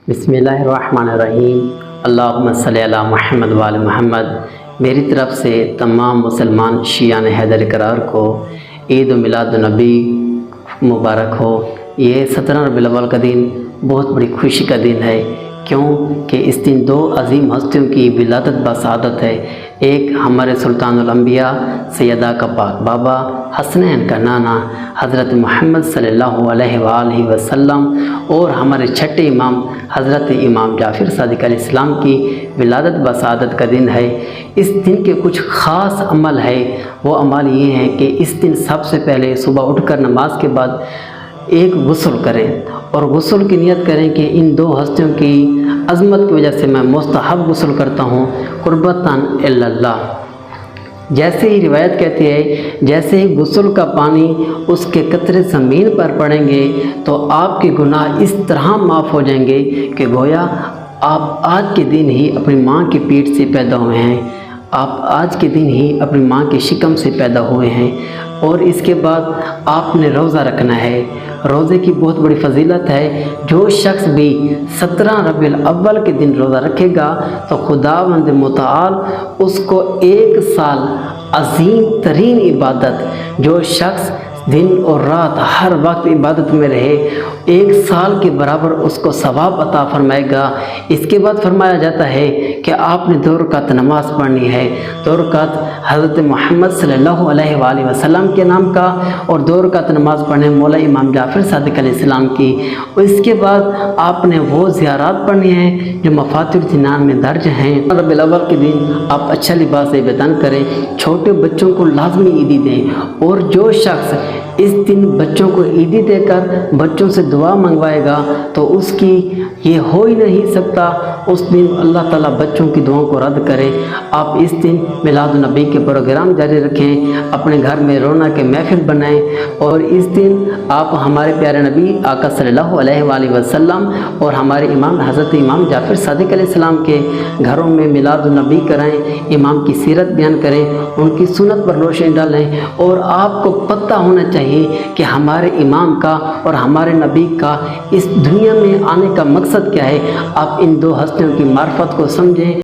بسم اللہ الرحمن الرحیم۔ اللہم صلی علی محمد وآل محمد۔ میری طرف سے تمام مسلمان شیعان حیدر کرار کو عید و میلاد النبی مبارک ہو۔ یہ 17 ربیع الاول کا دن بہت بڑی خوشی کا دن ہے، کیوں کہ اس دن دو عظیم ہستیوں کی ولادت بسعادت ہے۔ ایک ہمارے سلطان الانبیاء سیدہ کا پاک بابا حسنین کا نانا حضرت محمد صلی اللہ علیہ وآلہ وسلم، اور ہمارے چھٹے امام حضرت امام جعفر صادق علیہ السلام کی ولادت بسعادت کا دن ہے۔ اس دن کے کچھ خاص عمل ہے۔ وہ عمل یہ ہیں کہ اس دن سب سے پہلے صبح اٹھ کر نماز کے بعد ایک غسل کریں اور غسل کی نیت کریں کہ ان دو ہستیوں کی عظمت کی وجہ سے میں مستحب غسل کرتا ہوں، قربتاً اللہ۔ جیسے ہی روایت کہتی ہے، جیسے ہی غسل کا پانی اس کے قطرے زمین پر پڑیں گے تو آپ کے گناہ اس طرح معاف ہو جائیں گے کہ گویا آپ آج کے دن ہی اپنی ماں کی پیٹ سے پیدا ہوئے ہیں، آپ آج کے دن ہی اپنی ماں کے شکم سے پیدا ہوئے ہیں۔ اور اس کے بعد آپ نے روزہ رکھنا ہے۔ روزے کی بہت بڑی فضیلت ہے۔ جو شخص بھی 17 ربیع الاول کے دن روزہ رکھے گا تو خداوند متعال اس کو 1 سال عظیم ترین عبادت، جو شخص دن اور رات ہر وقت عبادت میں رہے، 1 سال کے برابر اس کو ثواب عطا فرمائے گا۔ اس کے بعد فرمایا جاتا ہے کہ آپ نے 2 رکعت نماز پڑھنی ہے، 2 رکعت حضرت محمد صلی اللہ علیہ وآلہ وسلم کے نام کا، اور 2 رکعت نماز پڑھنے مولا امام جعفر صادق علیہ السلام کی۔ اور اس کے بعد آپ نے وہ زیارات پڑھنی ہیں جو مفاتیح الجنان میں درج ہیں۔ ربیع الاول کے دن آپ اچھا لباس بدن کریں، چھوٹے بچوں کو لازمی عیدی دیں، اور جو شخص اس دن بچوں کو عیدی دے کر بچوں سے دعا منگوائے گا تو اس کی یہ ہو ہی نہیں سکتا، اس دن اللہ تعالیٰ بچوں کی دعاؤں کو رد کرے۔ آپ اس دن میلاد النبی کے پروگرام جاری رکھیں، اپنے گھر میں رونق کے محفل بنائیں، اور اس دن آپ ہمارے پیارے نبی آقا صلی اللہ علیہ وآلہ وسلم اور ہمارے امام حضرت امام جعفر صادق علیہ السلام کے گھروں میں میلاد النبی کرائیں، امام کی سیرت بیان کریں، ان کی سنت پر روشنی ڈالیں۔ اور آپ کو پتہ ہونا چاہیے کہ ہمارے امام کا اور ہمارے نبی کا اس دنیا میں آنے کا مقصد کیا ہے۔ آپ ان دو ہستیوں کی معرفت کو سمجھیں۔